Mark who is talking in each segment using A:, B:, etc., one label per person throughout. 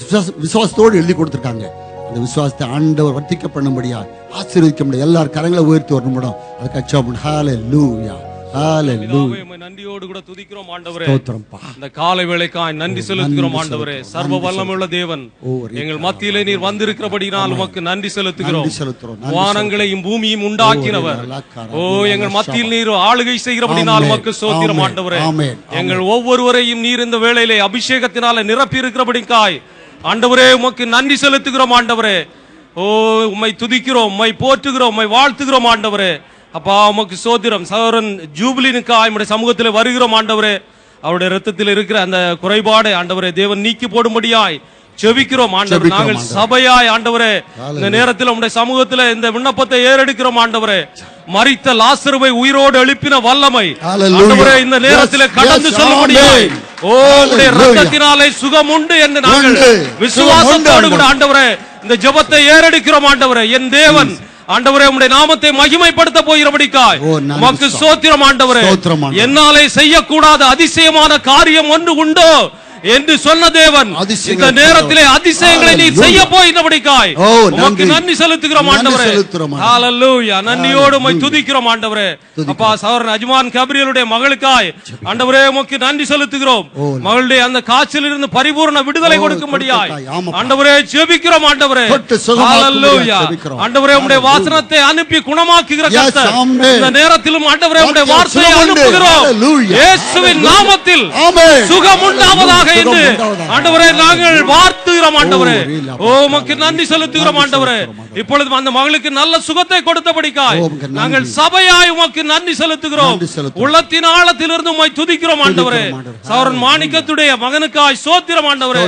A: விசுவாசத்தோடு எழுதி கொடுத்திருக்காங்க. அந்த விசுவாசத்தை ஆண்டவர் வர்த்திக்க பண்ணும்படியா ஆசீர்வதிக்க முடியும். எல்லாரும் கரங்களை உயர்த்தி வரணும். அதுக்கு அச்சம். ஹல்லேலூயா, ஹல்லேலூயா.
B: நன்றியோடு கூட துதிக்கிறோம் ஆண்டவரே. இந்த காலை வேளைக்காய் நன்றி செலுத்துகிறோம் ஆண்டவரே. சர்வ வல்லமையுள்ள தேவன், எங்கள் மத்தியிலே நீர் வந்திருக்கிறபடினால் உமக்கு நன்றி செலுத்துகிறோம். வானங்களையும் பூமியும் உண்டாக்கினவர், ஓ எங்கள் மத்தியில் நீர் ஆளுகை செய்கிறபடினால் உமக்கு ஸ்தோத்திரம் ஆண்டவரே. எங்கள் ஒவ்வொருவரையும் நீர் இந்த வேளையிலே அபிஷேகத்தினால நிரப்பி இருக்கிறபடிக்காய் ஆண்டவரே உமக்கு நன்றி செலுத்துகிறோம் ஆண்டவரே. ஓ உம்மை துதிக்கிறோம், உம்மை போற்றுகிறோம், உம்மை வாழ்த்துகிறோம் ஆண்டவரே. அப்பா உமக்கு சோத்திரம். சகோதரன் ஜூபிலினுக்காய் நம்முடைய சமூகத்தில் வருகிறோம் ஆண்டவரே. அவருடைய ரத்தத்தில் இருக்கிற அந்த குறைபாடை ஆண்டவரே தேவன் நீக்கி போடும்படியாய் ஜெபிக்கிறோம் ஆண்டவரே. நாங்கள் சபையாய் ஆண்டவரே இந்த நேரத்தில் உம்முடைய சமூகத்தில் இந்த விண்ணப்பத்தை ஏறெடுக்கிறோம் ஆண்டவரே. மரித்த லாசருவை உயிரோடு எழுப்பின வல்லமை ஆண்டவரே இந்த நேரத்தில் கடந்து செல்லும்படியாய் ஓ உம்முடைய ரத்தத்தினாலே சுகம் உண்டு என்று நாங்கள் விசுவாசத்தோடு கூட ஆண்டவரே இந்த ஜெபத்தை ஏறெடுக்கிறோம் ஆண்டவரே. என் தேவன் ஆண்டவரே உம்முடைய நாமத்தை மகிமைப்படுத்த போகிறபடிக்காய் உமக்கு ஸ்தோத்திரம் ஆண்டவரே. என்னாலே செய்யக்கூடாத அதிசயமான காரியம் ஒன்று உண்டோ என்று சொன்ன தேவன் இந்த நேரத்திலே அதிசயங்களை நீ செய்ய போகிறபடிக்காய் உமக்கு நன்றி செலுத்துகிறோம் ஆண்டவரே. ஹல்லேலூயா. நன்றியோடு உம்மை துதிக்கிறோம் ஆண்டவரே. அப்பா சகோதரன் அஜ்மான் கபிரியலுடைய மகளுக்காய் ஆண்டவரே உமக்கு நன்றி செலுத்துகிறோம். மகளுடைய அந்த காய்ச்சலில் இருந்து பரிபூர்ண விடுதலை கொடுக்கும்படியாய் ஆண்டவரே ஜெபிக்கிறோம் ஆண்டவரே. ஹல்லேலூயா. ஆண்டவரே உம்முடைய வாசனத்தை அனுப்பி குணமாக்குகிற கர்த்தர், இந்த நேரத்திலும் ஆண்டவரே உம்முடைய வார்த்தையை அனுப்புகிறோம். இயேசுவின் நாமத்தில் சுகம் உண்டாவதாக என்று ஆண்டவரே நாங்கள் வாழ்த்துகிறோம் ஆண்டவரே. ஓ உமக்கு நன்றி செலுத்துகிறோம் ஆண்டவரே. இப்பொழுது அந்த மகளுக்கு நல்ல சுகத்தை கொடுத்தபடிக்காய் நாங்கள் சபையாய் உமக்கு நன்றி செலுத்துகிறோம். உள்ளத்தின் ஆழத்திலிருந்து உம்மை துதிக்கிறோம் ஆண்டவரே. சகோதரன் மாணிக்கத்துடைய மகனுக்காய் ஸ்தோத்திரம் ஆண்டவரே.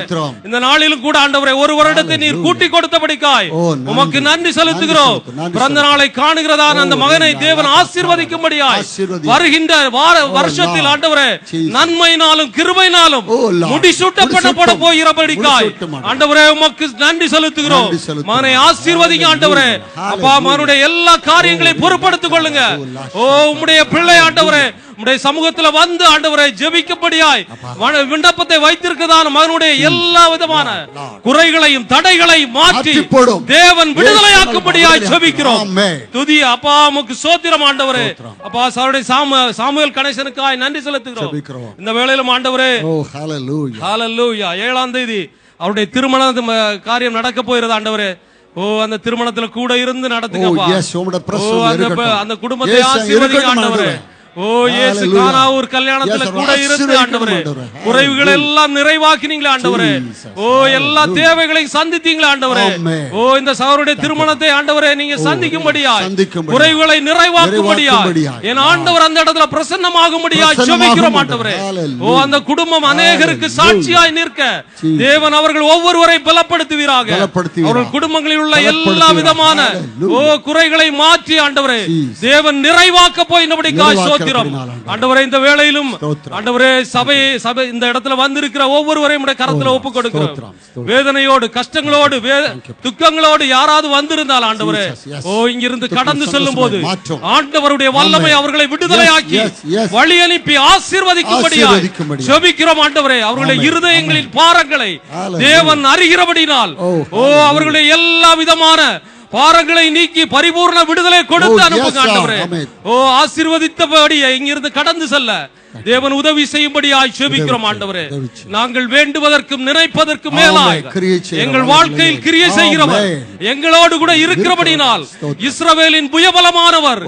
B: இந்த நாளிலும் கூட ஆண்டவரே ஒரு வருடத்தை நீர் கூட்டி கொடுத்தபடிக்காய் உமக்கு நன்றி செலுத்துகிறோம். பிறந்த நாளை காணுகிறதான அந்த மகனை தேவன் ஆசீர்வதிக்கும்படியாய் வருகின்ற வருஷத்தில் ஆண்டவரே நன்மையினாலும் கிருபையினாலும் முடிசூட்டப்பட போகிறபடிக்காய் ஆண்டவரே உமக்கு நன்றி செலுத்துகிறோம். மகனை ஆசீர்வதிங்க ஆண்டவரே. அப்பா மகனுடைய எல்லா காரியங்களையும் பொறுப்படுத்திக் கொள்ளுங்க. ஓ உம்முடைய பிள்ளை ஆண்டவரே உம்முடைய சமூகத்தில் வந்து ஆண்டவரை ஜெபிக்கும்படியாய் விண்ணப்பத்தை வைத்திருக்கிறதான மகனுடைய எல்லா விதமான குறைகளையும் தடைகளையும் மாற்றி தேவன் விடுதலையாக்கும்படியாய் ஜெபிக்கிறோம். துதி அப்பா உமக்கு ஸ்தோத்திரம் ஆண்டவரே. அப்பா சாமுவேல் கணேசனுக்காய் நன்றி செலுத்துகிறோம். இந்த வேளையிலும் ஆண்டவரே ஹல்லேலூயா 7ஆம் தேதி அவருடைய திருமண காரியம் நடக்க போகிறது ஆண்டவரே. ஓ அந்த திருமணத்துல கூட இருந்து நடத்துங்கப்பா. அந்த குடும்பத்தை ஆசீர்வதிங்க ஆண்டவரே. ஓ இயேசு கானாவூர் கல்யாணத்துல கூட இருந்து ஆண்டவரே குறைவுகள் எல்லாம் நிறைவாக்கினீங்களே ஆண்டவரே. ஓ எல்லா தேவைகளையும் சந்தித்தீங்களே ஆண்டவரே. ஓ இந்த சகோதரருடைய திருமணத்தை ஆண்டவரே நீங்க சந்திக்கும்படியாய் குறைவுகளை நிறைவாக்கும்படியாய் என் ஆண்டவர் அந்த இடத்துல பிரசன்னமாகும்படியாய் ஜெபிக்கிறோம் ஆண்டவரே. ஓ அந்த குடும்பம் அநேகருக்கு சாட்சியாய் நிற்க தேவன் அவர்கள் ஒவ்வொருவரை பலப்படுத்துவீராக. அவர்கள் குடும்பங்களில் உள்ள எல்லா விதமான ஓ குறைகளை மாற்றி ஆண்டவரே தேவன் நிறைவாக்க போயினபடியாய் ஆண்டவரே இந்த வேளையிலும் ஆண்டவரே சபை இந்த இடத்துல வந்திருக்கிற ஒவ்வொருவரையும் கரத்துல ஒப்புக் கொடுக்கிறோம். வேதனையோடு கஷ்டங்களோடு துக்கங்களோடு யாராவது வந்திருந்தால் ஆண்டவரே ஓ இங்கிருந்து கடந்து செல்லும் போது ஆண்டவருடைய வல்லமை அவர்களை விடுதலையாக்கி வழி அனுப்பி ஆசீர்வதிக்கும்படியாய் ஜெபிக்கிறோம் ஆண்டவரே. அவர்களுடைய இருதயங்களின் பாரங்களை தேவன் அறிகிறபடினால் ஓ அவர்களுடைய எல்லா விதமான பாரங்களை நீக்கி பரிபூர்ண விடுதலை கொடுத்து அனுப்புங்க ஆண்டவரே. ஓ ஆசீர்வதித்தபடி இங்கிருந்து கடந்து செல்ல தேவன் உதவி செய்யும்படியாய் ஜெபிக்கிறோம் ஆண்டவரே. நாங்கள் வேண்டுவதற்கும் நினைப்பதற்கும் மேலாய் எங்கள் வாழ்க்கையில் கிரியை செய்கிறவர் எங்களோடு கூட இருக்கிறபடினால் இஸ்ரவேலின் புயபலமானவர்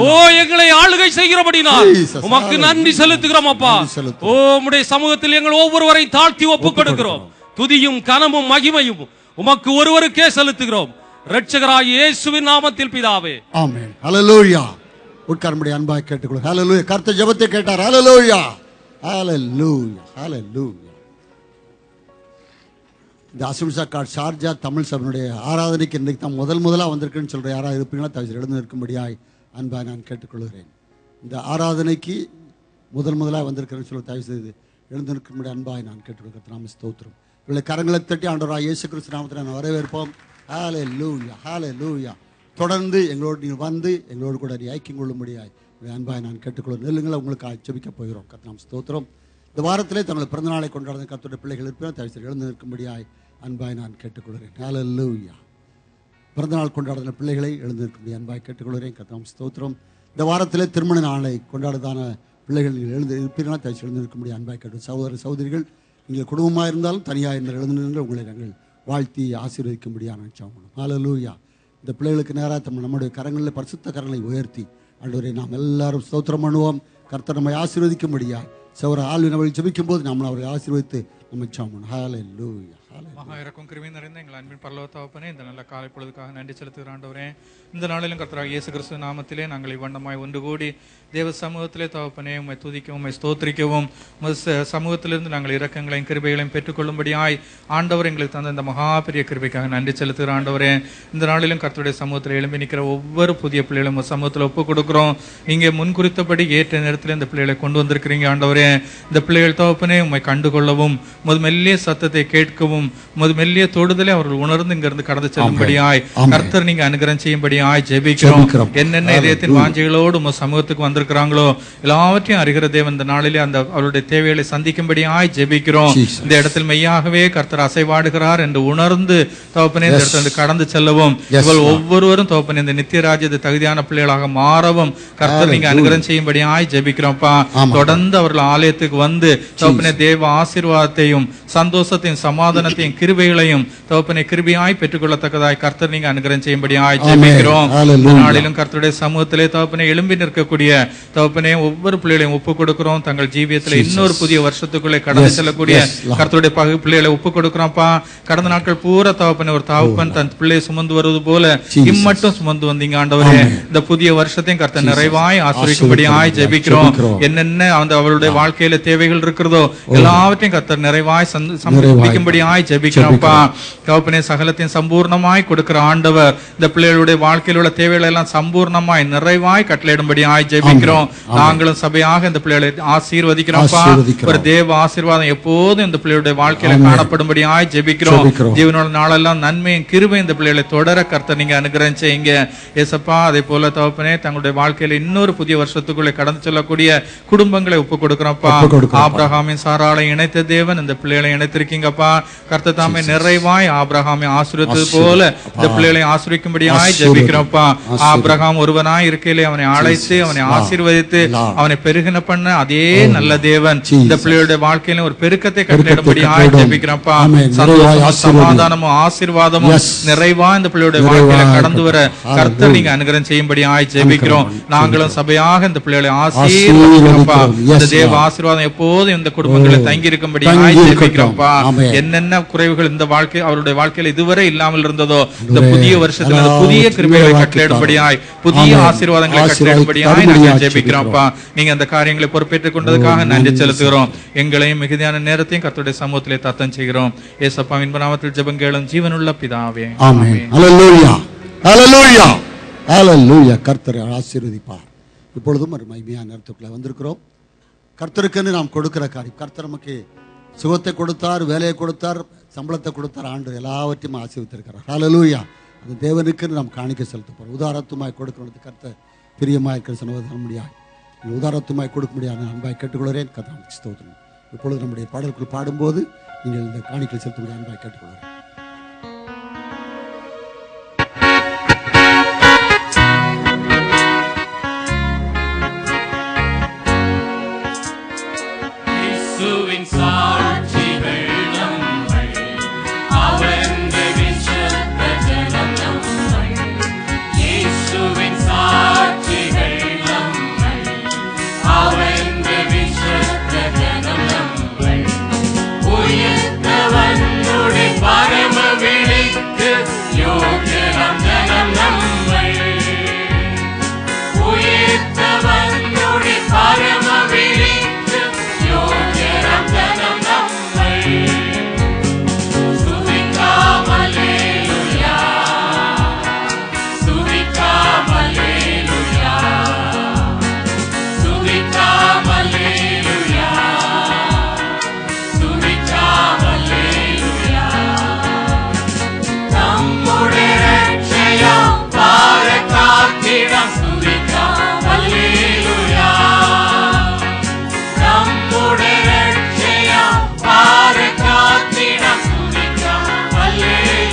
B: ஓ எங்களை ஆளுகை செய்கிறபடினால் உமக்கு நன்றி செலுத்துகிறோம் அப்பா. ஓ உம்முடைய சமூகத்தில் எங்கள் ஒவ்வொருவரை தாழ்த்தி ஒப்புக் கொடுக்கிறோம். துதியும் கனமும் மகிமையும் உமக்கு ஒருவருக்கே செலுத்துகிறோம். இரட்சகராகிய இயேசுவின் நாமத்தில் பிதாவே
A: ஆமென். ஹல்லேலூயா. உட்காரும்படி அன்பாய் கேட்டுக்கொள்ளுங்க. ஹல்லேலூயா. கர்த்தர் ஜெபத்தை கேட்டார். ஹல்லேலூயா, ஹல்லேலூயா, ஹல்லேலூயா. இந்த அசும்சா காட் ஷார்ஜா தமிழ் சபையினுடைய ஆராதனைக்கு இன்றைக்கு தான் முதலாக வந்திருக்குன்னு சொல்ற யாராவது இருப்பீங்களா தவிர எழுந்து நிற்கும்படியாய் அன்பாய் நான் கேட்டுக்கொள்கிறேன். இந்த ஆராதனைக்கு முதலாக வந்திருக்கிறேன்னு சொல்ல தயவு செய்து எழுந்து நிற்கும்படி அன்பாய் நான் கேட்டுக்கொள்கிறேன். நாம ஸ்தோத்திரம். இவளை கரங்களை தட்டி ஆண்டவராகிய இயேசு கிறிஸ்து நாமத்தில் நான் வரவேற்போம். ஹல்லேலூயா, ஹல்லேலூயா. தொடர்ந்து எங்களோடு நீங்கள் வந்து எங்களோடு கூட நீ ஐக்கியம் கொள்ளும்படியாய் அன்பாய் நான் கேட்டுக்கொள்ளும். நெல்லுங்களை உங்களுக்கு ஜெபிக்க போகிறோம். கர்த்தர் ஸ்தோத்திரம். இந்த வாரத்திலே தங்களுடைய பிறந்த நாளை கொண்டாடுற கர்த்தருடைய பிள்ளைகள் இருப்பேன் தயவு எழுந்து நிற்கும்படியாய் அன்பாய் நான் கேட்டுக்கொள்கிறேன். ஹல்லேலூயா. பிறந்தநாள் கொண்டாடுற பிள்ளைகளை எழுந்திருக்கும்படி அன்பாய் கேட்டுக்கொள்கிறேன். கர்த்தருக்கு ஸ்தோத்திரம். இந்த வாரத்திலே திருமண நாளை கொண்டாடுறதான பிள்ளைகள் நீங்கள் இருப்பீர்களா தயவுச்சு எழுந்திருக்கும்படி அன்பாய் கேட்டு. சகோதர சகோதரிகள் நீங்கள் குடும்பமாக இருந்தாலும் தனியாக இருந்தால் எழுந்திருந்து உங்களை நாங்கள் வாழ்த்தி ஆசீர்வதிக்கும்படியாக நினைச்சோம். ஹல்லேலூயா. இந்த பிள்ளைகளுக்கு நேராக நம்முடைய கரங்களில் பரிசுத்த கரங்களை உயர்த்தி ஆண்டவரே நாம் எல்லாரும் ஸ்தோத்திரம் பண்ணுவோம். கர்த்தர் நம்மை ஆசீர்வதிக்கும்படியா சகோதர ஆள்வின் வழி ஜெபிக்கும் போது நம்மளை அவரை ஆசீர்வதித்து நம்ம ஜெபம். ஹல்லேலூயா.
C: மகா இறக்கும் கிருபை நிறைந்த எங்கள் அன்பின் பரலோக தகப்பனே, இந்த நல்ல காலை பொழுதுக்காக நன்றி செலுத்துகிற ஆண்டவரே, இந்த நாளிலும் கர்த்தராகிய இயேசு கிறிஸ்து நாமத்திலே நாங்கள் இவ்வண்ணமாய் ஒன்று கூடி தேவ சமூகத்திலே தகப்பனே உம்மை துதிக்கவும் உம்மை ஸ்தோத்திரிக்கவும் சமூகத்திலிருந்து நாங்கள் இரக்கங்களையும் கிருபைகளையும் பெற்றுக்கொள்ளும்படியாய் ஆண்டவர் எங்களுக்கு தந்த இந்த மகா பெரிய கிருபைக்காக நன்றி செலுத்துகிற ஆண்டவரே, இந்த நாளிலும் கர்த்தருடைய சமூகத்தில் எழும்பி நிற்கிற ஒவ்வொரு புதிய பிள்ளைகளும் சமூகத்தில் ஒப்புக் கொடுக்குறோம். இங்கே முன்குறித்தபடி ஏற்ற நேரத்தில் இந்த பிள்ளைகளை கொண்டு வந்திருக்கிறீங்க ஆண்டவரே. இந்த பிள்ளைகள் தகப்பனே உம்மை கண்டுகொள்ளவும் மெல்லிய சத்தத்தை கேட்கவும் மெல்லிய தொடுதலை அவர்கள் உணர்ந்து இங்கிருந்து கடந்து செல்லும்படியாய் கர்த்தர் நீங்க அனுகிரகம் செய்யும்படியாய் ஜெபிக்கிறோம். என்னென்ன இதயத்தின் வாஞ்சைகளோடு உங்க சமூகத்துக்கு வந்திருக்கிறாங்களோ எல்லாவற்றையும் அறிகிற தேவன் இந்த நாளிலே அந்த அவருடைய தேவைகளை சந்திக்கும்படியாய் ஜெபிக்கிறோம். இந்த இடத்தில் மெய்யாகவே கர்த்தர் அசைவாடுகிறார் என்று உணர்ந்து தகப்பனே இந்த இடத்துல கடந்து செல்லவும் இவள் ஒவ்வொருவரும் தகப்பனே இந்த நித்திய ராஜ்யத்தை தகுதியான பிள்ளைகளாக மாறவும் கர்த்தர் நீங்க அனுகிரகம் செய்யும்படியாய் ஜெபிக்கிறோம்ப்பா. தொடர்ந்து அவர்கள் ஆலயத்துக்கு வந்து தகப்பனே தேவ ஆசீர்வாதத்தையும் சந்தோஷத்தையும் சமாதானத்தையும் கிருபைகளையும் தகப்பனே கிருபையாய் பெற்றுக்கொள்ளத்தக்கதாய் கர்த்தர் நீங்க அனுகிரகம் செய்யும்படியாய் ஜெபிக்கிறோம். நாளிலும் கர்த்தருடைய சமூகத்திலே தகப்பனே எழும்பி நிற்கக்கூடிய தகப்பனே ஒவ்வொரு பிள்ளைகளையும் ஒப்புக் கொடுக்கிறோம். தங்கள் ஜீவியத்தில் இன்னொரு புதிய வருஷத்துக்குள்ளே கடந்து செல்லக்கூடிய கர்த்தருடைய பிள்ளைகளை ஒப்புக் கொடுக்கிறோம்ப்பா. கடந்த நாட்கள் பூரா தகப்பனே ஒரு தகப்பன் தன் பிள்ளையை சுமந்து வருவது போல இம்மட்டும் சுமந்து வந்தீங்க ஆண்டவரே. இந்த புதிய வருஷத்தையும் கர்த்தர் நிறைவாய் ஆசீர்வதிக்கும்படியாய் ஜெபிக்கிறோம். என்னென்ன அவருடைய வாழ்க்கையில தேவைகள் இருக்கிறதோ எல்லாவற்றையும் கர்த்தர் நிறைவாய் சமர்ப்பிக்கும்படியாய் ஜெபிக்கிறோம்ப்பா. தகப்பனே சகலத்தையும் சம்பூர்ணமாய் கொடுக்கிற ஆண்டவர் இந்த பிள்ளைகளுடைய வாழ்க்கையில் உள்ள தேவைகளை எல்லாம் சம்பூர்ணமாய் நிறைவாய் கட்டளையிடும்படியாய் ஜெபிக்கிறோம். நாங்களும் சபையாக இந்த பிள்ளைகளை ஆசீர்வதிக்கிறோம்ப்பா. ஒரு தேவ ஆசீர்வாதம் எப்போதும் இந்த பிள்ளைகளுடைய வாழ்க்கையில காணப்படும்படியாய் ஜெபிக்கிறோம். ஜீவனோட நாளெல்லாம் நன்மையும் கிருபை இந்த பிள்ளைகளை தொடர கர்த்தர் நீங்க அனுகிரகம் செய்யுங்க ஏசப்பா. அதே போல தகப்பனே தங்களுடைய வாழ்க்கையில இன்னொரு புதிய வருஷத்துக்குள்ளே கடந்து செல்லக்கூடிய குடும்பங்களை ஒப்புக் கொடுக்கிறோம்ப்பா. ஆபிரகாமின் சாராளை இணைத்த தேவன் இந்த பிள்ளைகளை இணைத்திருக்கீங்கப்பா. கர்த்தர் தாமே நிறைவாய் ஆபிரகாமை ஆசீர்வதித்தது போல இந்த பிள்ளைகளை ஆசீர்வதிக்கும்படியாய் ஜெபிக்கிறோம்ப்பா. ஆபிரகாம் ஒருவனாய் இருக்கையிலே அவனை அழைத்து அவனை ஆசீர்வதித்து அவனை பெருகின பண்ண அதே நல்ல தேவன் இந்த பிள்ளைகளுடைய வாழ்க்கையில ஒரு பெருக்கத்தை கட்டளையிடும்படியாய் ஜெபிக்கிறோம்ப்பா. சந்தோஷமும் சமாதானமும் ஆசீர்வாதமும் நிறைவா இந்த பிள்ளைகளுடைய வாழ்க்கையில கடந்து வர கர்த்தர் நீங்க அனுகிரகம் செய்யும்படியாய் ஜெபிக்கிறோம். நாங்களும் சபையாக இந்த பிள்ளைகளை ஆசீர்வதிக்கிறோம்ப்பா. இந்த தேவ ஆசீர்வாதம் எப்போதும் இந்த குடும்பங்களை தங்கி இருக்கும்படியாய் ஜெபிக்கிறோம்ப்பா. என்னென்ன குறைவுகள் இந்த வாழ்க்கை அவருடைய வாழ்க்கையில இதுவரை இல்லாமல் இருந்ததோ இந்த புதிய வருஷத்துல புதிய கிருபைகளை கட்டளையிடும்படியாய் புதிய ஆசீர்வாதங்களை கட்டளையிடும்படியாய் நாங்கள் ஜெபிக்கிறோம்ப்பா. நீங்க அந்த காரியங்களை பொறுப்பேற்றுக் கொண்டதுக்காக நன்றி செலுத்துகிறோம். எங்களையும் மிகுதியான நேரத்தையும் கர்த்தருடைய சமூகத்திலே தத்தம் செய்கிறோம். ஏசப்பாவின் நாமத்தில் ஜெபம் கேளும் ஜீவனுள்ள பிதாவே.
A: ஆமென். ஹல்லேலூயா. ஹல்லேலூயா. ஹல்லேலூயா. கர்த்தர் ஆசீர்வதிப்பார். இப்பொழுதும் ஒரு மகிமையான நேரத்துக்குள்ள வந்திருக்கிறோம். கர்த்தருக்குன்னு நாம் கொடுக்கிற காரியம், கர்த்தர் நமக்கு சுகத்தை கொடுத்தார், வேலையை கொடுத்தார், சம்பளத்தை கொடுத்தார், ஆண்டு எல்லாவற்றையும் ஆசீர்வதித்திருக்கிறார். ஹல்லேலூயா. அந்த தேவனுக்குன்னு நாம் காணிக்க செலுத்த போகிறோம். உதாரத்துமாய் கொடுக்கணும் கர்த்தர் பிரியமாக இருக்கிற சொன்ன முடியாது. உதாரத்துமாய் கொடுக்க முடியாது அன்பாய் கேட்டுக்கொள்கிறேன். கர்த்தர் ஸ்தோத்திரம். இப்பொழுது நம்முடைய பாடல்கள் பாடும்போது நீங்கள் இந்த காணிக்கை செலுத்த முடியாது அன்பாய் கேட்டுக்கொள்கிறேன்.